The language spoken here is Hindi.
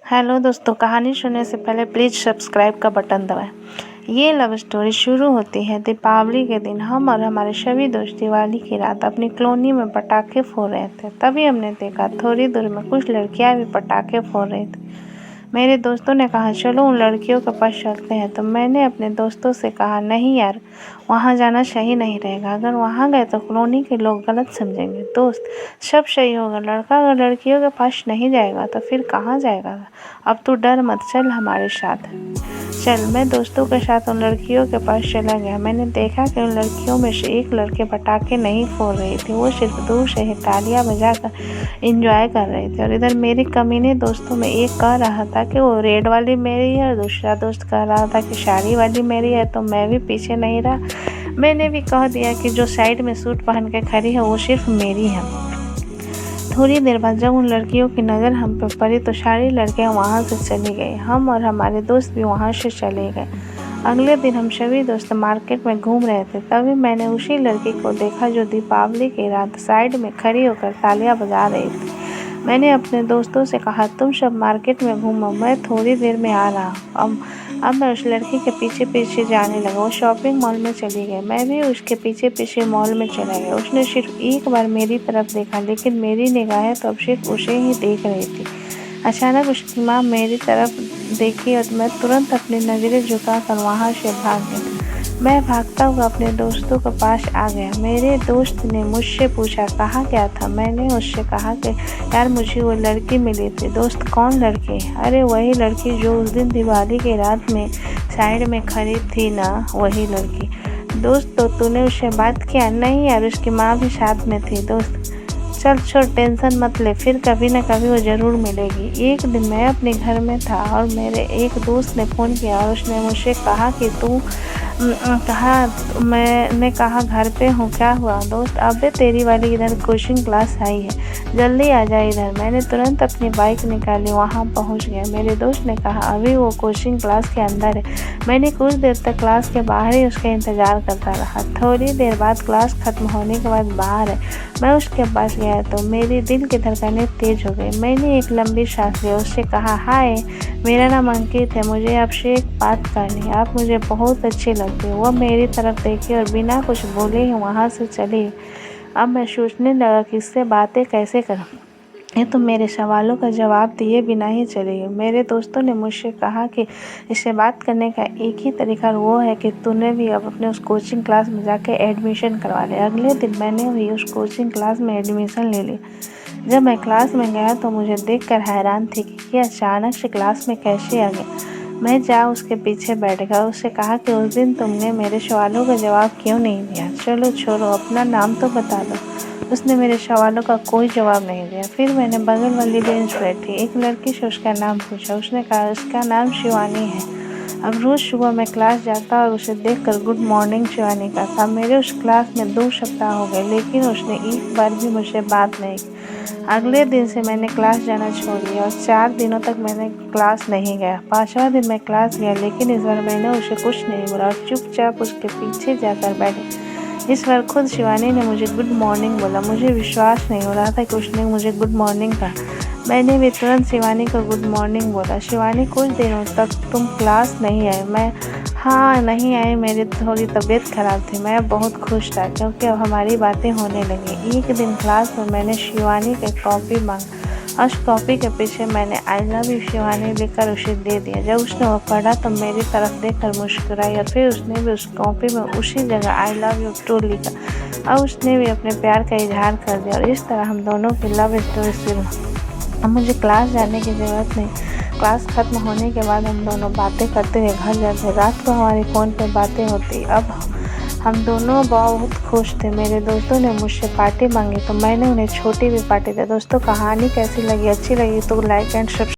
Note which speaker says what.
Speaker 1: हेलो दोस्तों, कहानी सुनने से पहले प्लीज़ सब्सक्राइब का बटन दबाएं। ये लव स्टोरी शुरू होती है दीपावली के दिन। हम और हमारे सभी दोस्त दिवाली की रात अपनी कॉलोनी में पटाखे फोड़ रहे थे। तभी हमने देखा थोड़ी दूर में कुछ लड़कियां भी पटाखे फोड़ रही थी। मेरे दोस्तों ने कहा चलो उन लड़कियों के पास चलते हैं, तो मैंने अपने दोस्तों से कहा नहीं यार, वहाँ जाना सही नहीं रहेगा। अगर वहाँ गए तो कॉलोनी के लोग गलत समझेंगे। दोस्त, सब सही होगा। लड़का अगर लड़कियों के पास नहीं जाएगा तो फिर कहाँ जाएगा? अब तू डर मत, चल हमारे साथ चल। मैं दोस्तों के साथ उन लड़कियों के पास चला गया। मैंने देखा कि उन लड़कियों में से एक लड़के पटाखे नहीं फोड़ रही थी, वो सिर्फ दूर से ही तालियां बजाकर एंजॉय कर रही थी। और इधर मेरे कमीने दोस्तों में एक कह रहा था कि वो रेड वाली मेरी है, और दूसरा दोस्त कह रहा था कि साड़ी वाली मेरी है। तो मैं भी पीछे नहीं रहा, मैंने भी कह दिया कि जो साइड में सूट पहन के खड़ी है वो सिर्फ मेरी है। थोड़ी देर बाद जब उन लड़कियों की नज़र हम पर पड़ी तो सारी लड़कियां वहां से चली गई। हम और हमारे दोस्त भी वहां से चले गए। अगले दिन हम सभी दोस्त मार्केट में घूम रहे थे। तभी मैंने उसी लड़की को देखा जो दीपावली की रात साइड में खड़ी होकर तालियां बजा रही थी। मैंने अपने दोस्तों से कहा तुम सब मार्केट में घूमो, मैं थोड़ी देर में आ रहा हूँ। अब मैं उस लड़की के पीछे पीछे जाने लगा। वो शॉपिंग मॉल में चली गई, मैं भी उसके पीछे पीछे मॉल में चला गया। उसने सिर्फ एक बार मेरी तरफ देखा, लेकिन मेरी निगाहें तो अब सिर्फ उसे ही देख रही थी। अचानक उसकी माँ मेरी तरफ देखी और मैं तुरंत अपनी नज़रें झुकाकर वहाँ से भाग गया। मैं भागता हुआ अपने दोस्तों के पास आ गया। मेरे दोस्त ने मुझसे पूछा कहाँ गया था। मैंने उससे कहा कि यार मुझे वो लड़की मिली थी। दोस्त, कौन लड़की? अरे वही लड़की जो उस दिन दिवाली की रात में साइड में खड़ी थी ना, वही लड़की। दोस्त, तो तूने उससे बात किया? नहीं यार, उसकी माँ भी साथ में थी। दोस्त, चल छोड़, टेंशन मत ले, फिर कभी ना कभी वो ज़रूर मिलेगी। एक दिन मैं अपने घर में था और मेरे एक दोस्त ने फ़ोन किया और उसने मुझसे कहा कि तू मैंने कहा घर पे हूँ, क्या हुआ? दोस्त, अबे तेरी वाली इधर कोचिंग क्लास आई है, जल्दी आ जाए इधर। मैंने तुरंत अपनी बाइक निकाली, वहाँ पहुँच गया। मेरे दोस्त ने कहा अभी वो कोचिंग क्लास के अंदर है। मैंने कुछ देर तक क्लास के बाहर ही उसका इंतज़ार करता रहा। थोड़ी देर बाद क्लास ख़त्म होने के बाद बाहर है, मैं उसके पास गया तो मेरी दिल की धड़कनें तेज़ हो गई। मैंने एक लंबी सांस ली, उससे कहा हाय, मेरा नाम अंकित है, मुझे आपसे एक बात करनी है, आप मुझे बहुत अच्छी लगती है। वो मेरी तरफ देखी और बिना कुछ बोले ही वहाँ से चली। अब मैं सोचने लगा कि इससे बातें कैसे करूँ। ये तो मेरे सवालों का जवाब दिए बिना ही चली गई। मेरे दोस्तों ने मुझसे कहा कि इससे बात करने का एक ही तरीका वो है कि तूने भी अब अपने उस कोचिंग क्लास में जाके एडमिशन करवा ले। अगले दिन मैंने भी उस कोचिंग क्लास में एडमिशन ले लिया। जब मैं क्लास में गया तो मुझे देखकर हैरान थी कि अचानक से क्लास में कैसे आ गया। मैं जा उसके पीछे बैठ गया। उससे कहा कि उस दिन तुमने मेरे सवालों का जवाब क्यों नहीं दिया? चलो छोड़ो, अपना नाम तो बता दो। उसने मेरे सवालों का कोई जवाब नहीं दिया। फिर मैंने बगल वाली बेंच पर बैठी एक लड़की से उसका नाम पूछा। उसने कहा उसका नाम शिवानी है। अब रोज़ सुबह मैं क्लास जाता और उसे देखकर गुड मॉर्निंग शिवानी कहता। मेरे उस क्लास में 2 सप्ताह हो गए, लेकिन उसने एक बार भी मुझसे बात नहीं की। अगले दिन से मैंने क्लास जाना छोड़ दिया और 4 दिनों तक मैंने क्लास नहीं गया। 5वां दिन मैं क्लास गया, लेकिन इस बार मैंने उसे कुछ नहीं बोला और चुपचाप उसके पीछे जाकर बैठी। इस बार खुद शिवानी ने मुझे गुड मॉर्निंग बोला। मुझे विश्वास नहीं हो रहा था कि उसने मुझे गुड मॉर्निंग कहा। मैंने भी तुरंत शिवानी को गुड मॉर्निंग बोला। शिवानी, कुछ दिनों तक तुम क्लास नहीं आए? मैं हाँ नहीं आई, मेरी थोड़ी तबीयत ख़राब थी। मैं बहुत खुश था क्योंकि अब हमारी बातें होने लगी। एक दिन क्लास में मैंने शिवानी की कॉपी मांगी। उस कॉपी के पीछे मैंने आई लव यू शिवानी लिखकर उसे दे दिया। जब उसने वो पढ़ा तो मेरी तरफ देखकर मुस्कुराई और फिर उसने भी उस कॉपी में उसी जगह आई लव यू टू लिखा। अब उसने भी अपने प्यार का इजहार कर दिया और इस तरह हम दोनों की लव स्टोरी शुरू। अब मुझे क्लास जाने की ज़रूरत नहीं। क्लास ख़त्म होने के बाद हम दोनों बातें करते हुए घर जाते। रात को हमारे फ़ोन पर बातें होती। अब हम दोनों बहुत खुश थे। मेरे दोस्तों ने मुझसे पार्टी मांगी तो मैंने उन्हें छोटी भी पार्टी दी। दोस्तों, कहानी कैसी लगी? अच्छी लगी तो लाइक एंड सब्सक्राइब